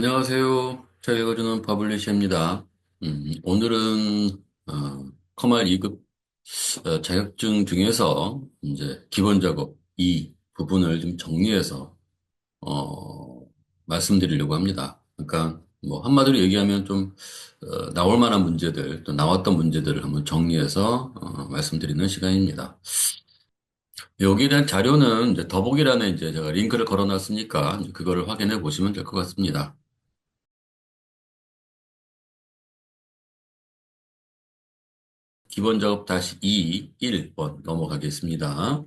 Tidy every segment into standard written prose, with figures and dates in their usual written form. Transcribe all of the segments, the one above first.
안녕하세요. 잘 읽어주는 퍼블리셔입니다. 오늘은 커말 2급 자격증 중에서 이제 기본 작업 이 부분을 좀 정리해서 어, 말씀드리려고 합니다. 그러니까 뭐 한마디로 얘기하면 좀 나올 만한 문제들 또 나왔던 문제들을 한번 정리해서 말씀드리는 시간입니다. 여기에 대한 자료는 이제 더보기란에 이제 제가 링크를 걸어놨으니까 그거를 확인해 보시면 될 것 같습니다. 기본 작업 다시 2, 1번 넘어가겠습니다.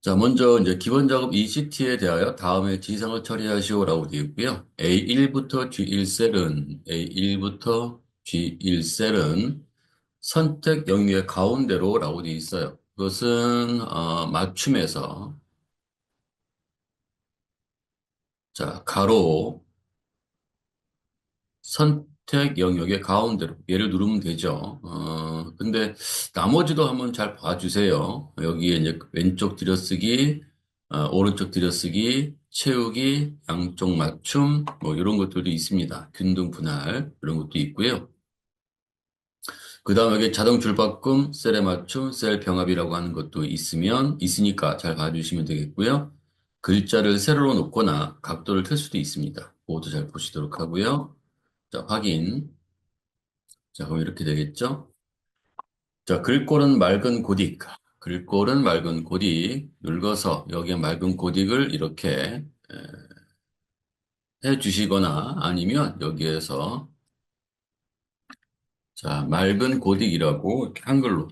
자, 먼저 이제 기본 작업 ECT에 대하여 다음에 지상을 처리하시오라고 되어 있고요. A1부터 G1셀은 A1부터 G1셀은 선택 영역의 가운데로라고 되어 있어요. 그것은 맞춤에서 자, 가로 선택 영역의 가운데로 얘를 누르면 되죠. 근데 나머지도 한번 잘 봐주세요. 여기에 이제 왼쪽 들여쓰기, 오른쪽 들여쓰기, 채우기, 양쪽 맞춤, 뭐 이런 것들이 있습니다. 균등 분할 이런 것도 있고요. 그 다음에 여기 자동 줄바꿈, 셀에 맞춤, 셀 병합이라고 하는 것도 있으니까 잘 봐주시면 되겠고요. 글자를 세로로 놓거나 각도를 틀 수도 있습니다. 그것도 잘 보시도록 하고요. 자, 확인. 자, 그럼 이렇게 되겠죠? 자, 글꼴은 맑은 고딕. 글꼴은 맑은 고딕. 눌러서 여기에 맑은 고딕을 이렇게 해 주시거나 아니면 여기에서 자, 맑은 고딕이라고 이렇게 한글로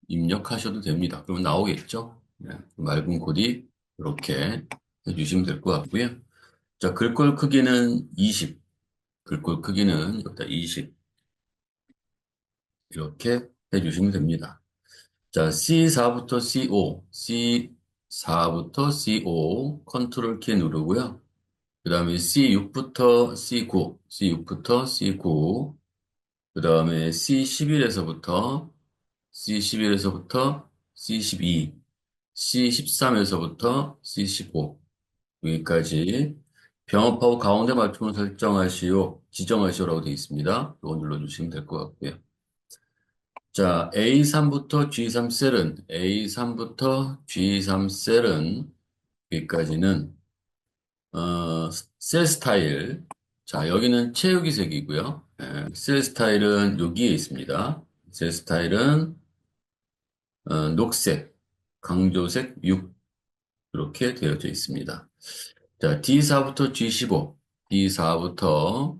입력하셔도 됩니다. 그러면 나오겠죠? 네, 맑은 고딕 이렇게 해 주시면 될 것 같고요. 자, 글꼴 크기는 20. 글꼴 크기는 여기다 20 이렇게 해 주시면 됩니다. 자, C4부터 C5, C4부터 C5 컨트롤 키 누르고요. 그 다음에 C6부터 C9, C6부터 C9, 그 다음에 C11에서부터 C11에서부터 C12, C13에서부터 C15 여기까지 병합하고 가운데 맞춤을 지정하시오라고 되어 있습니다. 이거 눌러주시면 될 것 같고요. 자, A3부터 G3 셀은, 여기까지는, 셀 스타일. 자, 여기는 채우기 색이고요. 셀 스타일은 여기에 있습니다. 셀 스타일은, 녹색, 강조색 6, 이렇게 되어져 있습니다. 자, D4부터 G15, D4부터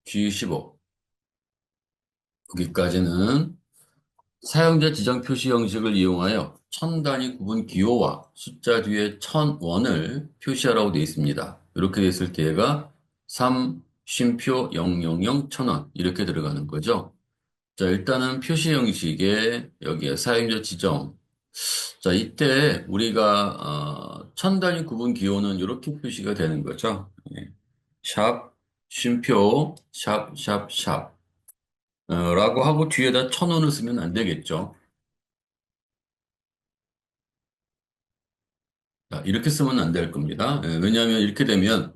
G15, 여기까지는 사용자 지정 표시 형식을 이용하여 천 단위 구분 기호와 숫자 뒤에 1001을 표시하라고 되어 있습니다. 이렇게 됐을 때 얘가 3, 쉼표 000 1000원 이렇게 들어가는 거죠. 자, 일단은 표시 형식에 여기에 사용자 지정. 자, 이때 우리가 천 단위 구분 기호는 이렇게 표시가 되는 거죠. 예. 샵, 쉼표, 샵, 라고 하고 뒤에다 1000원을 쓰면 안 되겠죠. 자, 이렇게 쓰면 안 될 겁니다. 왜냐하면 이렇게 되면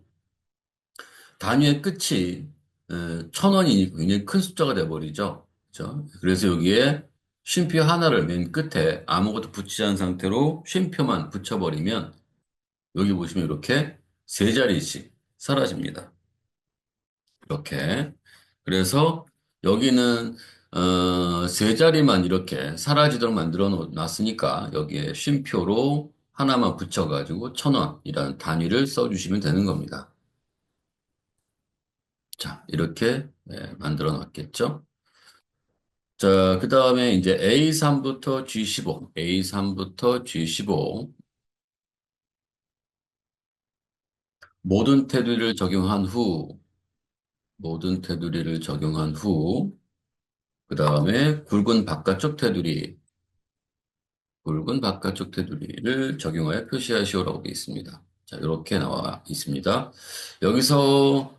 단위의 끝이 1000원이니까 굉장히 큰 숫자가 돼버리죠. 그죠? 그래서 여기에 쉼표 하나를 맨 끝에 아무것도 붙이지 않은 상태로 쉼표만 붙여버리면 여기 보시면 이렇게 세 자리씩 사라집니다. 이렇게. 그래서 여기는 세 자리만 이렇게 사라지도록 만들어 놨으니까 여기에 쉼표로 하나만 붙여가지고 1000원이라는 단위를 써주시면 되는 겁니다. 자, 이렇게 만들어 놨겠죠? 자, 그 다음에 이제 A3부터 G15 모든 테두리를 적용한 후, 모든 테두리를 적용한 후, 그 다음에 굵은 바깥쪽 테두리를 적용하여 표시하시오라고 되어 있습니다. 자, 이렇게 나와 있습니다. 여기서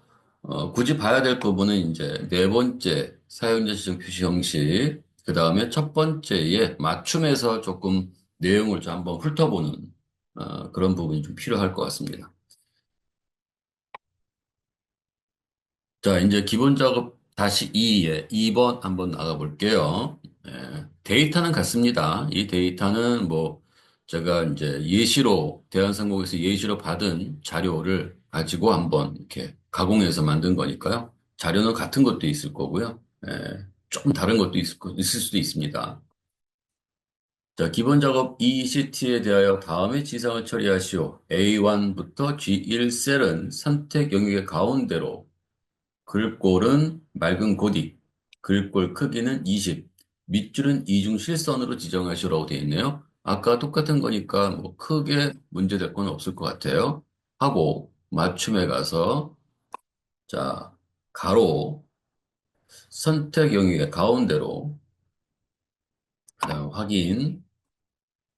굳이 봐야 될 부분은 이제 네 번째 사용자 지정 표시 형식, 그 다음에 첫 번째에 맞춤해서 조금 내용을 좀 한번 훑어보는 그런 부분이 좀 필요할 것 같습니다. 자, 이제 기본 작업 다시 2에 2번 한번 나가 볼게요. 데이터는 같습니다. 이 데이터는 뭐 제가 이제 예시로 대한상공에서 예시로 받은 자료를 가지고 한번 이렇게 가공해서 만든 거니까요. 자료는 같은 것도 있을 거고요. 조금 다른 것도 있을 수도 있습니다. 자, 기본 작업 ECT에 대하여 다음의 지상을 처리하시오. A1부터 G1 셀은 선택 영역의 가운데로 글꼴은 맑은 고딕, 글꼴 크기는 20, 밑줄은 이중 실선으로 지정하시라고 되어 있네요. 아까 똑같은 거니까 뭐 크게 문제될 건 없을 것 같아요. 하고 맞춤에 가서 자 가로 선택 영역의 가운데로 그다음 확인.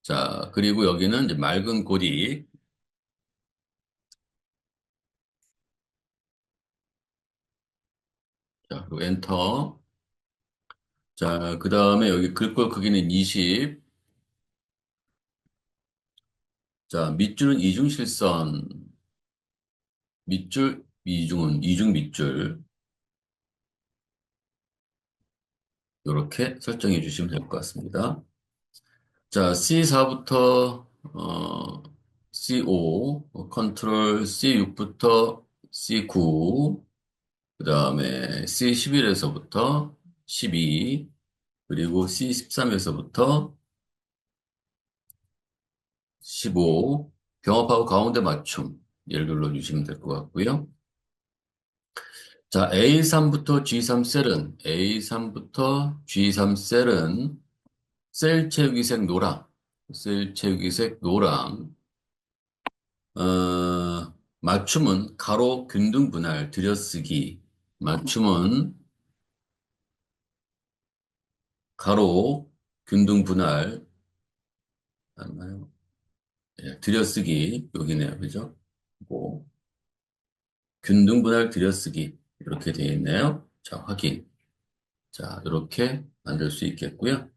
자 그리고 여기는 이제 맑은 고딕. 자 그리고 엔터. 자 그다음에 여기 글꼴 크기는 20. 자 밑줄은 이중 실선. 밑줄, 이중은, 이중 밑줄, 이렇게 설정해 주시면 될 것 같습니다. 자, C4부터, C5, 컨트롤 C6부터 C9, 그 다음에 C11에서부터 12, 그리고 C13에서부터 15, 병합하고 가운데 맞춤, 얘를 눌러주시면 될 것 같고요. 자, A3부터 G3 셀은, A3부터 G3 셀은 셀 채우기색 노랑, 셀 채우기색 노랑, 맞춤은 가로 균등 분할 들여쓰기, 맞춤은 가로 균등 분할, 맞나요? 예, 들여쓰기, 여기네요. 그죠? 뭐, 균등 분할 들여쓰기, 이렇게 되어 있네요. 자, 확인. 자, 이렇게 만들 수 있겠고요.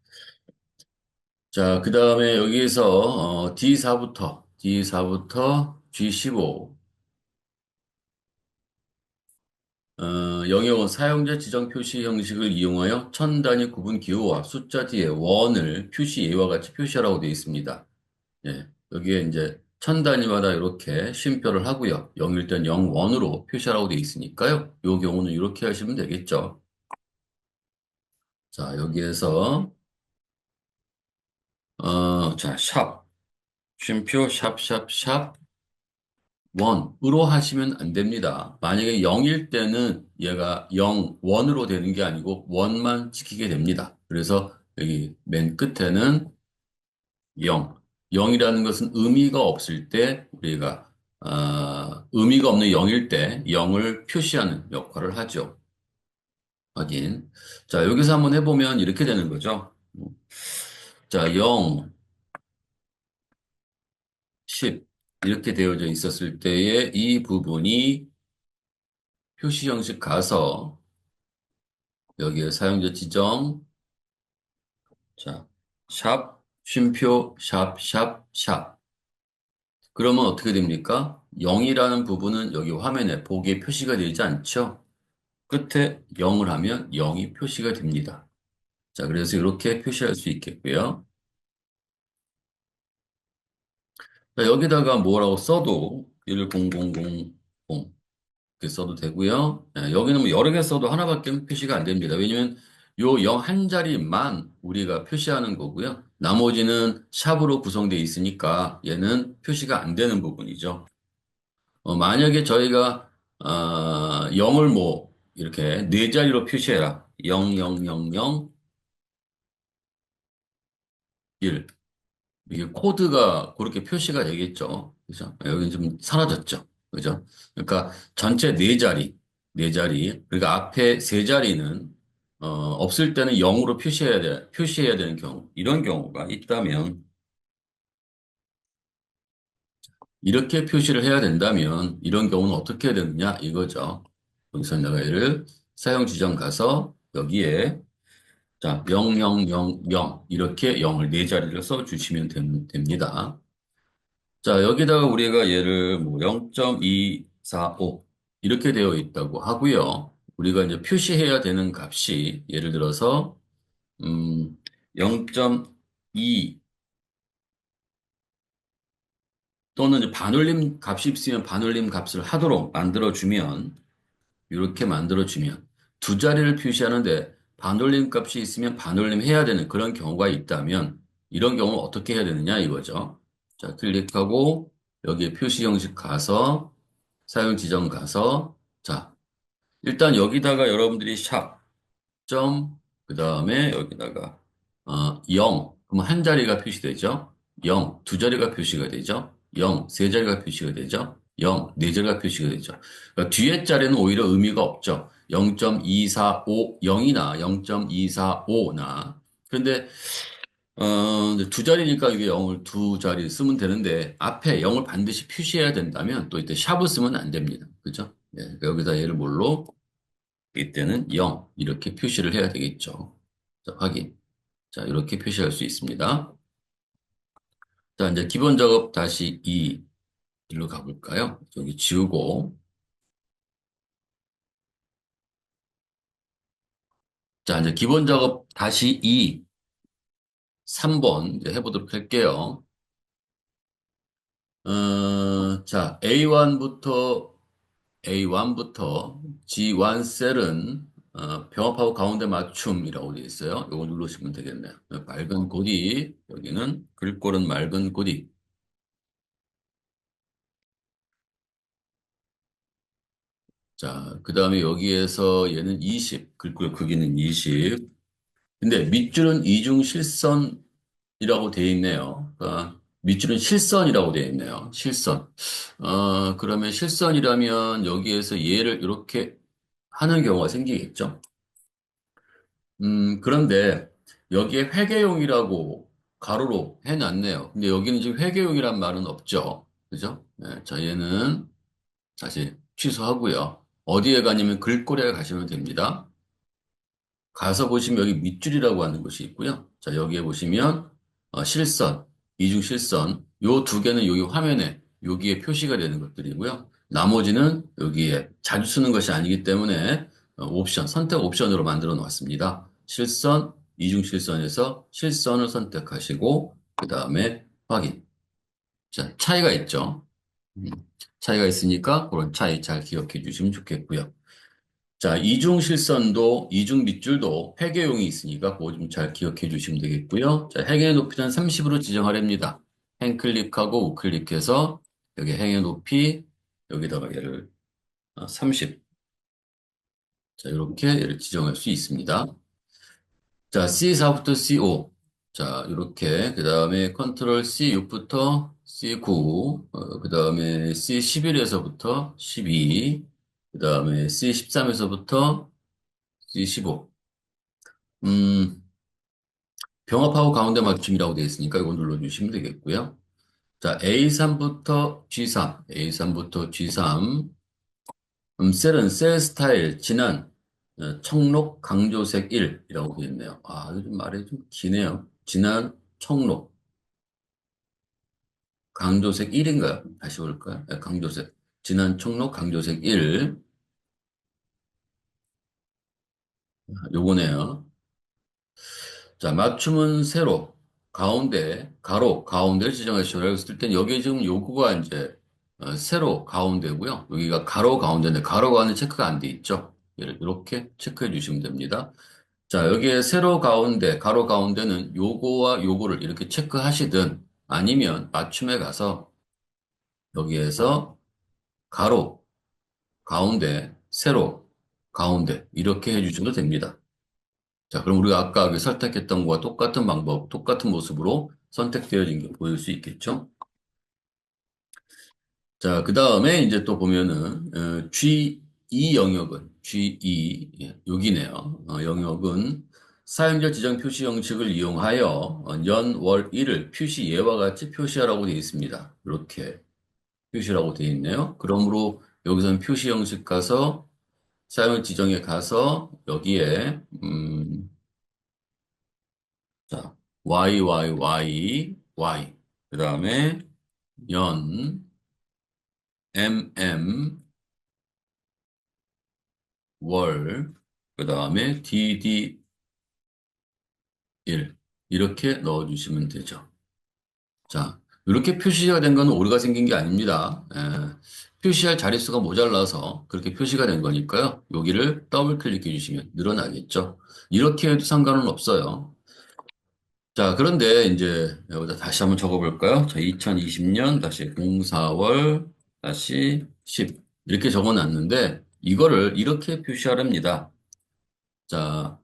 자, 그 다음에 여기에서 D4부터 G15 영역은 사용자 지정 표시 형식을 이용하여 천 단위 구분 기호와 숫자 뒤에 원을 표시 예와 같이 표시하라고 되어 있습니다. 예, 여기에 이제 천 단위마다 이렇게 쉼표를 하고요. 0일 땐 0원으로 표시하라고 되어 있으니까요. 이 경우는 이렇게 하시면 되겠죠. 자, 여기에서 자, 쉼표 샵 원으로 하시면 안 됩니다. 만약에 0일 때는 얘가 0, 원으로 되는 게 아니고 원만 지키게 됩니다. 그래서 여기 맨 끝에는 0. 0이라는 것은 의미가 없을 때 우리가 의미가 없는 0일 때 0을 표시하는 역할을 하죠. 확인. 자, 여기서 한번 해보면 이렇게 되는 거죠. 자, 0, 10 이렇게 되어져 있었을 때의 이 부분이 표시 형식 가서 여기에 사용자 지정, 자, 쉼표, 샵. 그러면 어떻게 됩니까? 0이라는 부분은 여기 화면에 보기에 표시가 되지 않죠? 끝에 0을 하면 0이 표시가 됩니다. 자, 그래서 이렇게 표시할 수 있겠고요. 자, 여기다가 뭐라고 써도 10000 이렇게 써도 되고요. 여기는 뭐 여러 개 써도 하나밖에 표시가 안 됩니다. 왜냐면 요 0 한 자리만 우리가 표시하는 거고요. 나머지는 샵으로 구성되어 있으니까 얘는 표시가 안 되는 부분이죠. 만약에 저희가 0을 뭐 이렇게 네 자리로 표시해라. 0, 0, 0, 0, 1. 이게 코드가 그렇게 표시가 되겠죠. 그죠? 여기 좀 사라졌죠. 그죠? 그러니까 전체 네 자리. 그러니까 앞에 세 자리는 없을 때는 0으로 표시해야 되는 경우. 이런 경우가 있다면 이렇게 표시를 해야 된다면 이런 경우는 어떻게 해야 되느냐 이거죠. 여기서 내가 얘를 사용 지정 가서 여기에 자, 0000 이렇게 0을 네 자리를 써 주시면 됩니다. 자, 여기다가 우리가 얘를 뭐 0.245 이렇게 되어 있다고 하고요. 우리가 이제 표시해야 되는 값이 예를 들어서 0.2 또는 이제 반올림 값이 있으면 반올림 값을 하도록 만들어주면 이렇게 만들어주면 두 자리를 표시하는데 반올림 값이 있으면 반올림 해야 되는 그런 경우가 있다면 이런 경우는 어떻게 해야 되느냐 이거죠. 자, 클릭하고 여기에 표시 형식 가서 사용 지정 가서 자, 일단 여기다가 여러분들이 샵 점, 그 다음에 여기다가 0, 그럼 한 자리가 표시되죠. 0, 두 자리가 표시가 되죠. 0, 세 자리가 표시가 되죠. 0, 네 자리가 표시가 되죠. 그러니까 뒤에 자리는 오히려 의미가 없죠. 0.245, 0이나 0.245나. 그런데 이제 두 자리니까 이게 0을 두 자리 쓰면 되는데 앞에 0을 반드시 표시해야 된다면 또 이때 샵을 쓰면 안 됩니다. 그죠? 네, 그러니까 여기다 얘를 뭘로 이때는 0 이렇게 표시를 해야 되겠죠. 자, 확인. 자, 이렇게 표시할 수 있습니다. 자, 이제 기본 작업 다시 2 일로 가볼까요? 여기 지우고. 자, 이제 기본 작업 다시 2 3번 이제 해보도록 할게요. 자, A1부터 G1 셀은 병합하고 가운데 맞춤이라고 되어 있어요. 이거 누르시면 되겠네요. 맑은 고디, 여기는 글꼴은 맑은 고디. 자, 그 다음에 여기에서 얘는 20, 글꼴 크기는 20. 근데 밑줄은 이중 실선이라고 되어 있네요. 밑줄은 실선이라고 되어 있네요. 실선. 그러면 실선이라면 여기에서 얘를 이렇게 하는 경우가 생기겠죠. 그런데 여기에 회계용이라고 가로로 해놨네요. 근데 여기는 지금 회계용이란 말은 없죠. 그죠? 네, 자, 얘는 다시 취소하고요. 어디에 가냐면 글꼴에 가시면 됩니다. 가서 보시면 여기 밑줄이라고 하는 것이 있고요. 자, 여기에 보시면 실선, 이중 실선, 요 두 개는 여기 화면에 여기에 표시가 되는 것들이고요. 나머지는 여기에 자주 쓰는 것이 아니기 때문에 옵션, 선택 옵션으로 만들어 놓았습니다. 실선, 이중 실선에서 실선을 선택하시고 그 다음에 확인. 자, 차이가 있죠. 음, 차이가 있으니까 그런 차이 잘 기억해 주시면 좋겠고요. 자, 이중 실선도, 이중 밑줄도 회계용이 있으니까 그거 좀 잘 기억해 주시면 되겠고요. 자, 행의 높이는 30으로 지정하렵니다. 행 클릭하고 우클릭해서 여기 행의 높이, 여기다가 얘를 30. 자, 이렇게 얘를 지정할 수 있습니다. 자, C4부터 C5. 자, 이렇게. 그 다음에 컨트롤 C6부터 C9. 그 다음에 C11에서부터 12. 그 다음에 C13에서부터 C15. 음, 병합하고 가운데 맞춤이라고 되어 있으니까 이거 눌러주시면 되겠고요. 자, A3부터 G3, A3부터 G3. 셀은 셀 스타일, 진한, 청록, 강조색 1이라고 되어 있네요. 아, 이거 좀 말이 좀 기네요. 진한, 청록, 강조색 1인가요? 다시 볼까요? 네, 강조색. 진한, 청록, 강조색 1. 요거네요. 자, 맞춤은 세로, 가운데, 가로, 가운데를 지정하시라고 했을 때 여기 지금 요구가 이제 세로 가운데고요. 여기가 가로 가운데인데 가로 가운데 체크가 안 돼 있죠. 얘를 이렇게 체크해 주시면 됩니다. 자, 여기에 세로 가운데, 가로 가운데는 요거와 요거를 이렇게 체크하시든 아니면 맞춤에 가서 여기에서 가로, 가운데, 세로, 가운데 이렇게 해주셔도 됩니다. 자, 그럼 우리가 아까 그 선택했던 것과 똑같은 방법, 똑같은 모습으로 선택되어진 게 보일 수 있겠죠? 자, 그 다음에 이제 또 보면은, G2 영역은, G2, 예, 여기네요. 영역은 사용자 지정 표시 형식을 이용하여 연, 월, 일을 표시 예와 같이 표시하라고 되어 있습니다. 이렇게 표시라고 되어 있네요. 그러므로 여기서는 표시 형식 가서 사용 지정에 가서 여기에, 자, Y, Y, Y, Y. 그 다음에 연, M, M, 월, 그 다음에 DD1 이렇게 넣어주시면 되죠. 자, 이렇게 표시가 된 건 오류가 생긴 게 아닙니다. 표시할 자릿수가 모자라서 그렇게 표시가 된 거니까요. 여기를 더블 클릭해 주시면 늘어나겠죠. 이렇게 해도 상관은 없어요. 자, 그런데 이제 여기다 다시 한번 적어볼까요? 자, 2020년 다시 04월 다시 10 이렇게 적어놨는데 이거를 이렇게 표시하랍니다. 자,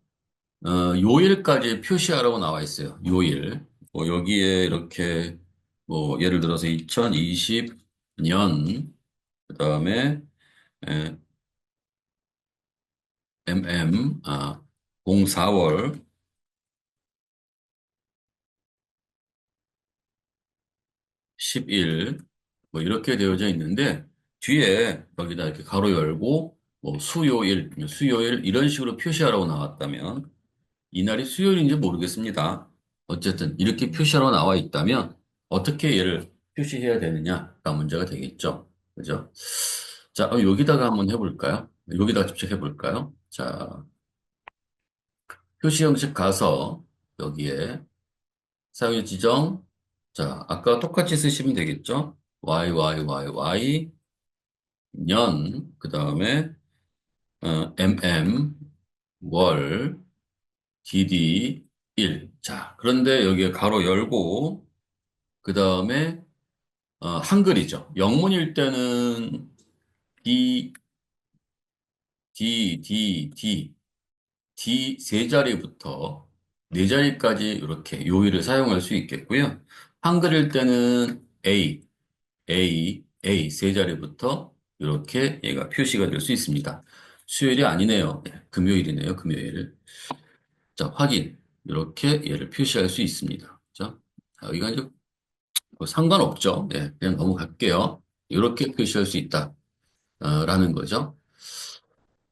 요일까지 표시하라고 나와 있어요. 요일. 뭐 여기에 이렇게 뭐 예를 들어서 2020년 그다음에 에, MM 04월 10일 뭐 이렇게 되어져 있는데 뒤에 여기다 이렇게 가로 열고 뭐 수요일 이런 식으로 표시하라고 나왔다면 이날이 수요일인지 모르겠습니다. 어쨌든 이렇게 표시하러 나와 있다면 어떻게 얘를 표시해야 되느냐가 문제가 되겠죠. 그죠? 자, 그럼 여기다가 한번 해볼까요? 여기다가 직접 해볼까요? 자, 표시 형식 가서 여기에 사용자 지정. 자, 아까 똑같이 쓰시면 되겠죠? 년, 그 다음에 월, dd 1. 자, 그런데 여기에 가로 열고 그 다음에 한글이죠. 영문일 때는 D, D 세 자리부터 네 자리까지 이렇게 요일을 사용할 수 있겠고요. 한글일 때는 A 세 자리부터 이렇게 얘가 표시가 될 수 있습니다. 수요일이 아니네요. 네, 금요일이네요. 금요일. 자, 확인. 이렇게 얘를 표시할 수 있습니다. 자, 여기가 이제 뭐 상관없죠. 네, 그냥 넘어갈게요. 이렇게 표시할 수 있다. 라는 거죠.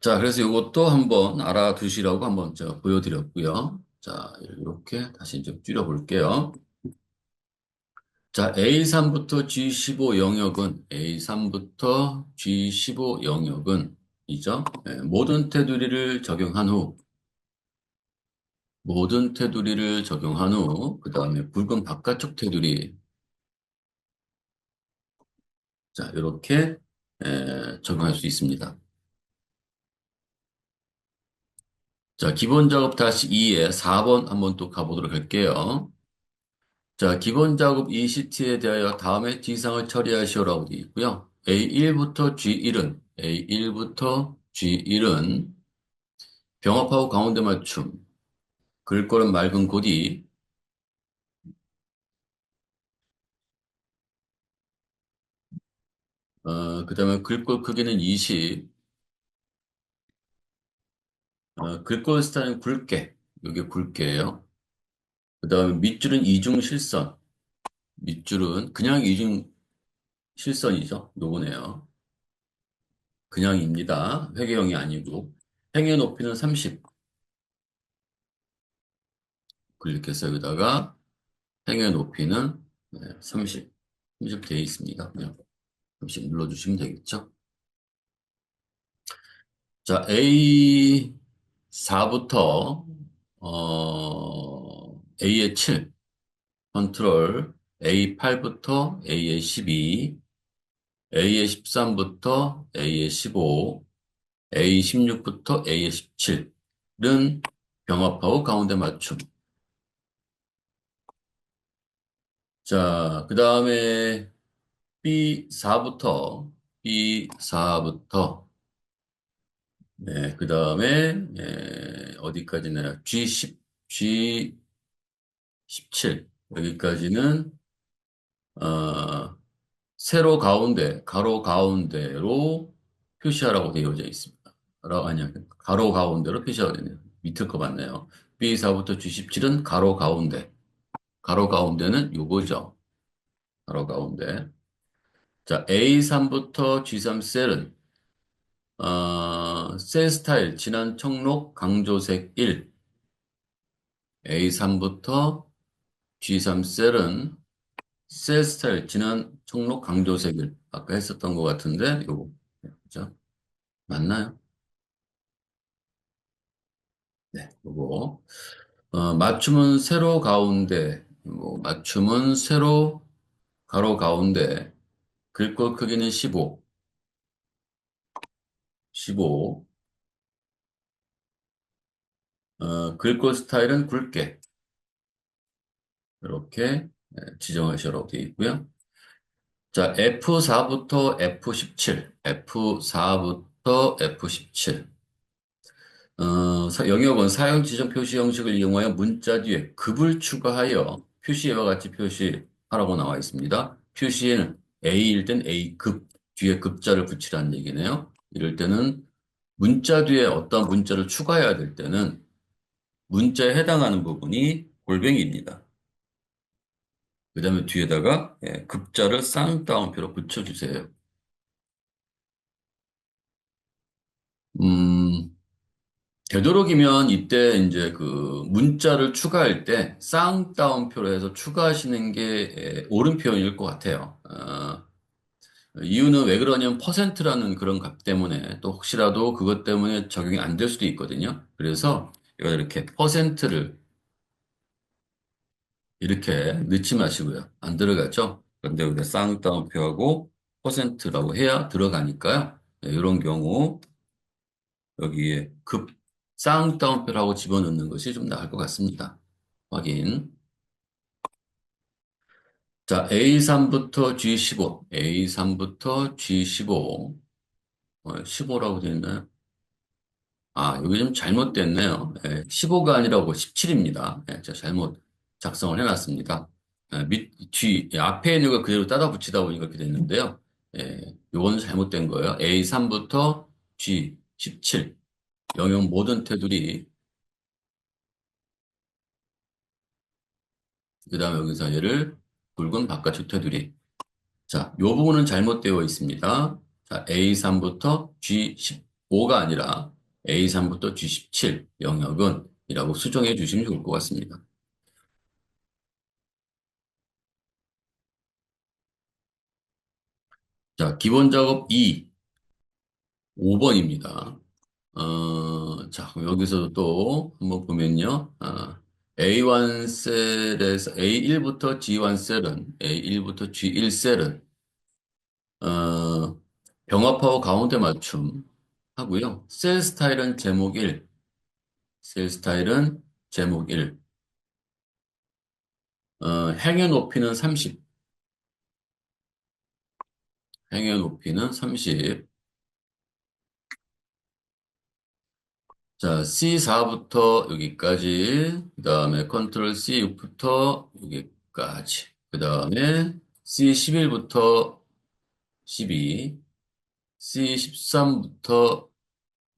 자, 그래서 이것도 한번 알아두시라고 한번 제가 보여드렸고요. 자, 이렇게 다시 좀 줄여볼게요. 자, A3부터 G15 영역은 A3부터 G15 영역은 이죠. 모든 테두리를 적용한 후 모든 테두리를 적용한 후 그 다음에 붉은 바깥쪽 테두리 자, 이렇게 적용할 수 있습니다. 자, 기본 작업 다시 2에 4번 한번 또 가보도록 할게요. 자, 기본 작업 ECT에 대하여 다음에 지상을 처리하시오라고 되어 있고요. A1부터 G1은 병합하고 가운데 맞춤, 글꼴은 맑은 고디, 그 다음에 글꼴 크기는 20, 글꼴 스타일은 굵게, 이게 굵게예요. 그 다음에 밑줄은 이중 실선, 밑줄은 그냥 이중 실선이죠. 요거네요. 그냥입니다. 회계형이 아니고. 행의 높이는 30. 클릭해서 여기다가 행의 높이는 30. 30 되어 있습니다. 그냥 30 눌러주시면 되겠죠. 자, A4부터 A의 7, 컨트롤 A8부터 A의 12, A의 13부터 A의 15, A16부터 A의 17은 병합하고 가운데 맞춤. 자, 그 다음에 B4부터 네, 그 다음에 어디까지나 G10, G17 여기까지는 어, 세로 가운데, 가로 가운데로 표시하라고 되어져 있습니다. 아니야, 가로 가운데로 표시하게 되네요. 밑에 거 맞네요. B4부터 G17은 가로 가운데, 가로 가운데는 요거죠. 가로 가운데. 자, A3부터 G3 셀은 셀 스타일 진한 청록 강조색 1, A3부터 G3 셀은 셀 스타일 진한 청록 강조색 1. 아까 했었던 것 같은데 요거 그죠? 맞나요? 네, 요거. 맞춤은 세로 가운데, 뭐, 맞춤은 세로 가로 가운데, 글꼴 크기는 15, 15, 글꼴 스타일은 굵게, 이렇게 지정하시라고 되어 있고요. 자, F4부터 F17, F4부터 F17. 영역은 사용 지정 표시 형식을 이용하여 문자 뒤에 급을 추가하여 표시와 같이 표시하라고 나와 있습니다. 표시에는 A일 땐 A급, 뒤에 급자를 붙이라는 얘기네요. 이럴 때는 문자 뒤에 어떤 문자를 추가해야 될 때는 문자에 해당하는 부분이 골뱅이입니다. 그 다음에 뒤에다가 급자를 쌍따옴표로 붙여주세요. 음, 되도록이면 이때 이제 그 문자를 추가할 때 쌍따옴표로 해서 추가하시는 게 옳은 표현일 것 같아요. 이유는 왜 그러냐면 퍼센트라는 그런 값 때문에 또 혹시라도 그것 때문에 적용이 안 될 수도 있거든요. 그래서 이걸 이렇게 퍼센트를 이렇게 넣지 마시고요. 안 들어가죠? 그런데 우리가 쌍따옴표하고 퍼센트라고 해야 들어가니까요. 이런 경우 여기에 급 쌍따옴표라고 집어넣는 것이 좀 나을 것 같습니다. 확인. 자, A3부터 G15, A3부터 G15, 15라고 되어 있나요? 아, 여기 좀 잘못됐네요. 15가 아니라 17입니다. 제가 잘못 작성을 해놨습니다. 앞에 있는 거 그대로 따다 붙이다 보니까 그렇게 됐는데요. 요거는 잘못된 거예요. A3부터 G17, 영역 모든 테두리, 그 다음에 여기서 얘를 굵은 바깥쪽 테두리. 자, 요 부분은 잘못되어 있습니다. 자, A3부터 G15가 아니라 A3부터 G17 영역은 이라고 수정해 주시면 좋을 것 같습니다. 자, 기본 작업 2, 5번입니다. 자, 그럼 여기서 또 한번 보면요. A1 셀에서 A1부터 G1 셀은, A1부터 G1 셀은, 병합하고 가운데 맞춤 하고요. 셀 스타일은 제목 1, 셀 스타일은 제목 1, 행의 높이는 30, 행의 높이는 30. 자, C4부터 여기까지, 그 다음에 컨트롤 C6부터 여기까지, 그 다음에 C11부터 12, C13부터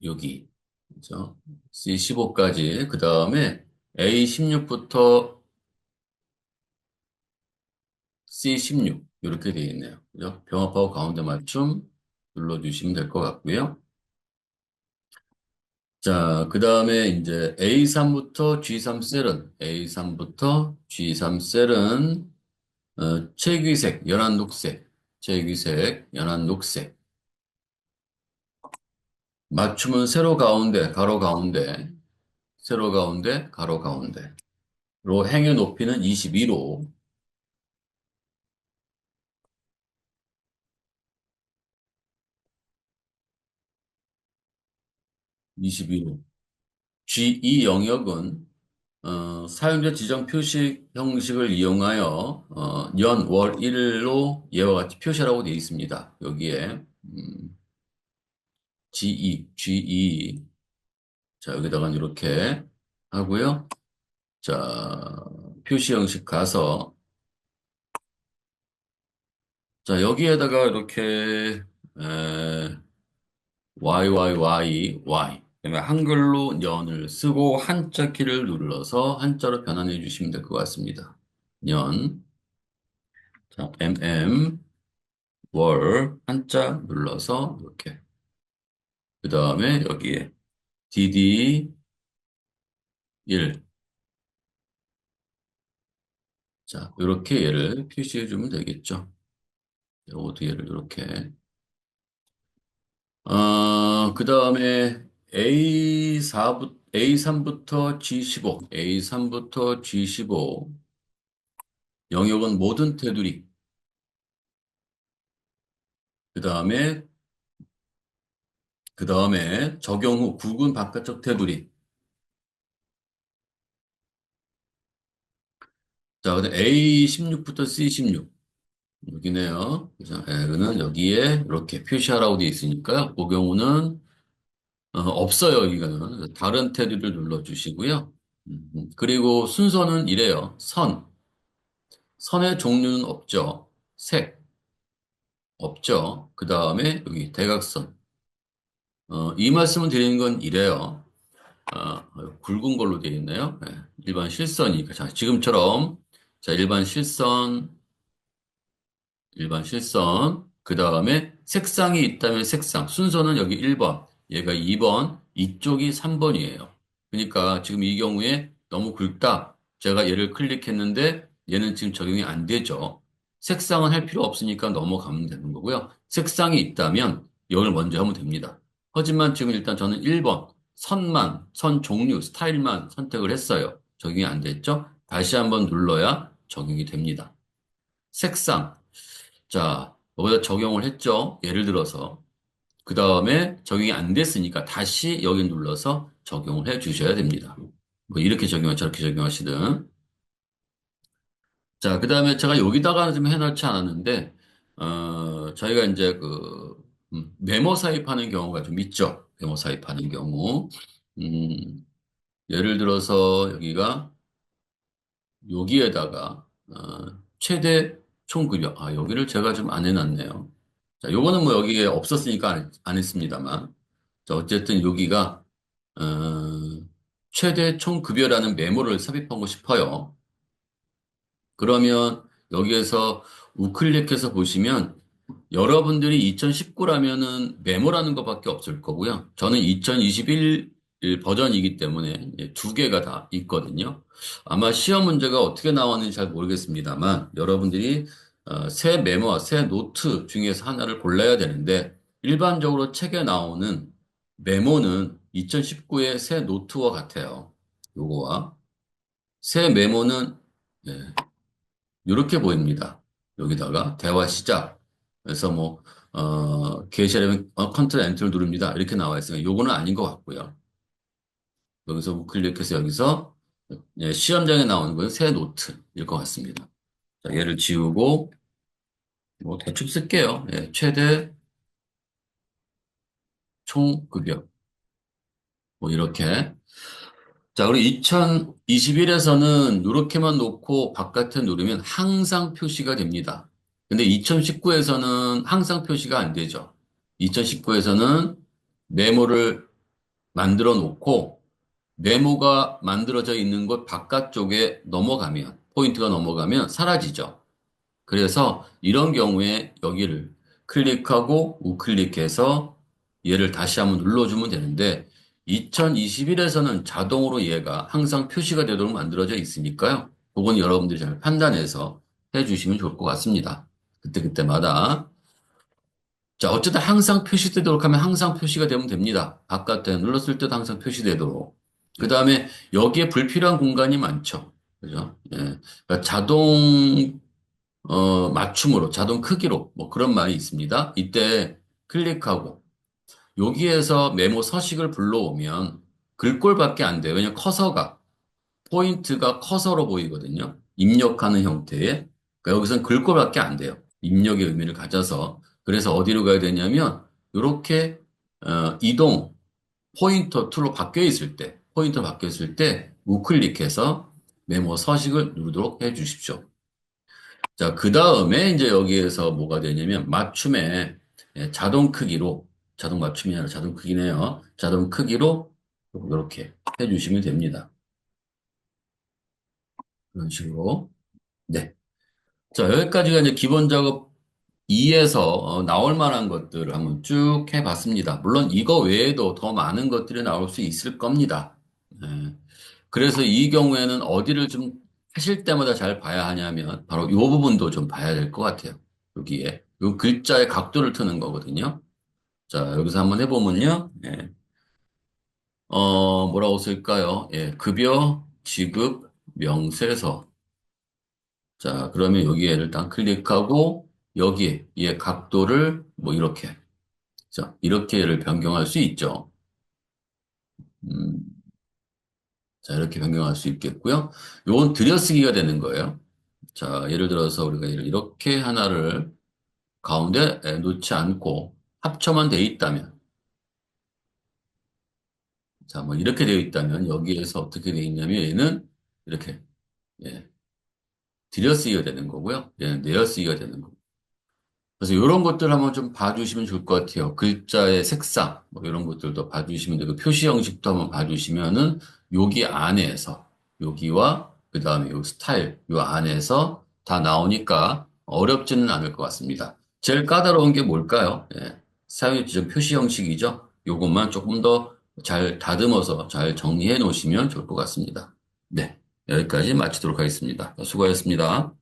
여기, 그죠? C15까지, 그 다음에 A16부터 C16, 이렇게 되어 있네요. 그죠? 병합하고 가운데 맞춤 눌러주시면 될 것 같고요. 자, 그 다음에 이제 A3부터 G3 셀은, A3부터 G3 셀은, 채귀색, 연한 녹색, 채귀색, 연한 녹색. 맞춤은 세로 가운데, 가로 가운데, 세로 가운데, 가로 가운데. 로 행의 높이는 22로, 22로. G2 영역은 사용자 지정 표시 형식을 이용하여 연, 월, 일로 얘와 같이 표시하라고 되어 있습니다. 여기에 G2. 자, 여기다가 이렇게 하고요. 자, 표시 형식 가서 자, 여기에다가 이렇게 Y. 그다음에 한글로 연을 쓰고 한자 키를 눌러서 한자로 변환해 주시면 될 것 같습니다. 연. 자, 월 한자 눌러서 이렇게 그 다음에 여기에 DD1 자 이렇게 얘를 표시해 주면 되겠죠. 요것도 얘를 이렇게 그 다음에 A4부터 A3부터 G15, A3부터 G15, 영역은 모든 테두리, 그 다음에, 그 다음에 적용 후 굵은 바깥쪽 테두리. 자, 근데 A16부터 C16. 여기네요. 그죠? 예, 그는 여기에 이렇게 표시하라고 되어 있으니까요. 그 경우는 없어요. 이거는 다른 테두리를 눌러주시고요. 그리고 순서는 이래요. 선의 종류는 없죠. 색 없죠. 그 다음에 여기 대각선. 이 말씀을 드리는 건 이래요. 굵은 걸로 되어 있나요? 네, 일반 실선이니까. 자, 지금처럼 자, 일반 실선. 그 다음에 색상이 있다면 색상. 순서는 여기 1번, 얘가 2번, 이쪽이 3번이에요. 그러니까 지금 이 경우에 너무 굵다. 제가 얘를 클릭했는데 얘는 지금 적용이 안 되죠. 색상은 할 필요 없으니까 넘어가면 되는 거고요. 색상이 있다면 이걸 먼저 하면 됩니다. 하지만 지금 일단 저는 1번, 선 종류, 스타일만 선택을 했어요. 적용이 안 됐죠? 다시 한번 눌러야 적용이 됩니다. 색상. 자, 여기다 적용을 했죠. 예를 들어서. 그 다음에 적용이 안 됐으니까 다시 여기 눌러서 적용을 해 주셔야 됩니다. 뭐 이렇게 적용하 저렇게 적용하시든. 자, 그 다음에 제가 여기다가 좀 해놓지 않았는데, 저희가 이제 메모 삽입하는 경우가 좀 있죠. 메모 삽입하는 경우. 음, 예를 들어서 여기에다가, 최대 총급여. 여기를 제가 좀 안 해놨네요. 자, 요거는 뭐 여기에 없었으니까 안 했습니다만. 자, 어쨌든 여기가, 어, 최대 총급여라는 메모를 삽입하고 싶어요. 그러면 여기에서 우클릭해서 보시면 여러분들이 2019라면은 메모라는 것밖에 없을 거고요. 저는 2021 버전이기 때문에 두 개가 다 있거든요. 아마 시험 문제가 어떻게 나왔는지 잘 모르겠습니다만 여러분들이 새 메모와 새 노트 중에서 하나를 골라야 되는데 일반적으로 책에 나오는 메모는 2019의 새 노트와 같아요. 요거와 새 메모는 이렇게 보입니다. 여기다가 대화 시작. 그래서 뭐 게시하려면 컨트롤 엔터를 누릅니다. 이렇게 나와 있으면 요거는 아닌 것 같고요. 여기서 우클릭해서 여기서 시험장에 나오는 건 새 노트일 것 같습니다. 자, 얘를 지우고 뭐 대충 쓸게요. 예, 최대 총급여 뭐 이렇게. 자, 그리고 2021에서는 이렇게만 놓고 바깥에 누르면 항상 표시가 됩니다. 근데 2019에서는 항상 표시가 안 되죠. 2019에서는 메모를 만들어 놓고 메모가 만들어져 있는 곳 바깥쪽에 넘어가면, 포인트가 넘어가면 사라지죠. 그래서 이런 경우에 여기를 클릭하고 우클릭해서 얘를 다시 한번 눌러주면 되는데 2021에서는 자동으로 얘가 항상 표시가 되도록 만들어져 있으니까요. 그건 여러분들이 잘 판단해서 해주시면 좋을 것 같습니다. 그때그때마다. 자, 어쨌든 항상 표시되도록 하면 항상 표시가 되면 됩니다. 바깥에 눌렀을 때도 항상 표시되도록. 그 다음에 여기에 불필요한 공간이 많죠. 그죠? 예. 그러니까 맞춤으로, 자동 크기로, 뭐 그런 말이 있습니다. 이때 클릭하고, 여기에서 메모 서식을 불러오면 글꼴밖에 안 돼요. 왜냐면 포인트가 커서로 보이거든요. 입력하는 형태의. 그러니까 여기서는 글꼴밖에 안 돼요. 입력의 의미를 가져서. 그래서 어디로 가야 되냐면, 이렇게, 이동, 포인터 툴로 포인터 바뀌어 있을 때, 우클릭해서 메모 서식을 누르도록 해 주십시오. 자, 그 다음에 이제 여기에서 뭐가 되냐면 맞춤에 자동 맞춤이 아니라 자동 크기네요. 자동 크기로 이렇게 해주시면 됩니다. 그런 식으로. 네. 자, 여기까지가 이제 기본 작업 2에서 나올 만한 것들을 한번 쭉 해봤습니다. 물론 이거 외에도 더 많은 것들이 나올 수 있을 겁니다. 네. 그래서 이 경우에는 어디를 좀 하실 때마다 잘 봐야 하냐면 바로 이 부분도 좀 봐야 될 것 같아요. 여기에 이 글자의 각도를 트는 거거든요. 자, 여기서 한번 해보면요. 예. 뭐라고 쓸까요? 예, 급여, 지급, 명세서. 자, 그러면 여기에 일단 클릭하고, 여기에, 이 각도를 뭐 이렇게. 자, 이렇게를 변경할 수 있죠. 음, 자, 이렇게 변경할 수 있겠고요. 요건 들여쓰기가 되는 거예요. 자, 예를 들어서 우리가 이렇게 하나를 가운데 놓지 않고 합쳐만 되어 있다면, 자, 뭐 이렇게 되어 있다면 여기에서 어떻게 되어 있냐면 얘는 이렇게, 예, 들여쓰기가 되는 거고요. 얘는 내어쓰기가 되는 거고. 그래서 이런 것들 한번 좀 봐주시면 좋을 것 같아요. 글자의 색상, 뭐 이런 것들도 봐주시면 되고, 표시 형식도 한번 봐주시면은, 여기 안에서, 여기와 그 다음에 요 스타일, 요 안에서 다 나오니까 어렵지는 않을 것 같습니다. 제일 까다로운 게 뭘까요? 예, 사용 지정 표시 형식이죠. 요것만 조금 더 잘 다듬어서 잘 정리해 놓으시면 좋을 것 같습니다. 네, 여기까지 마치도록 하겠습니다. 수고하셨습니다.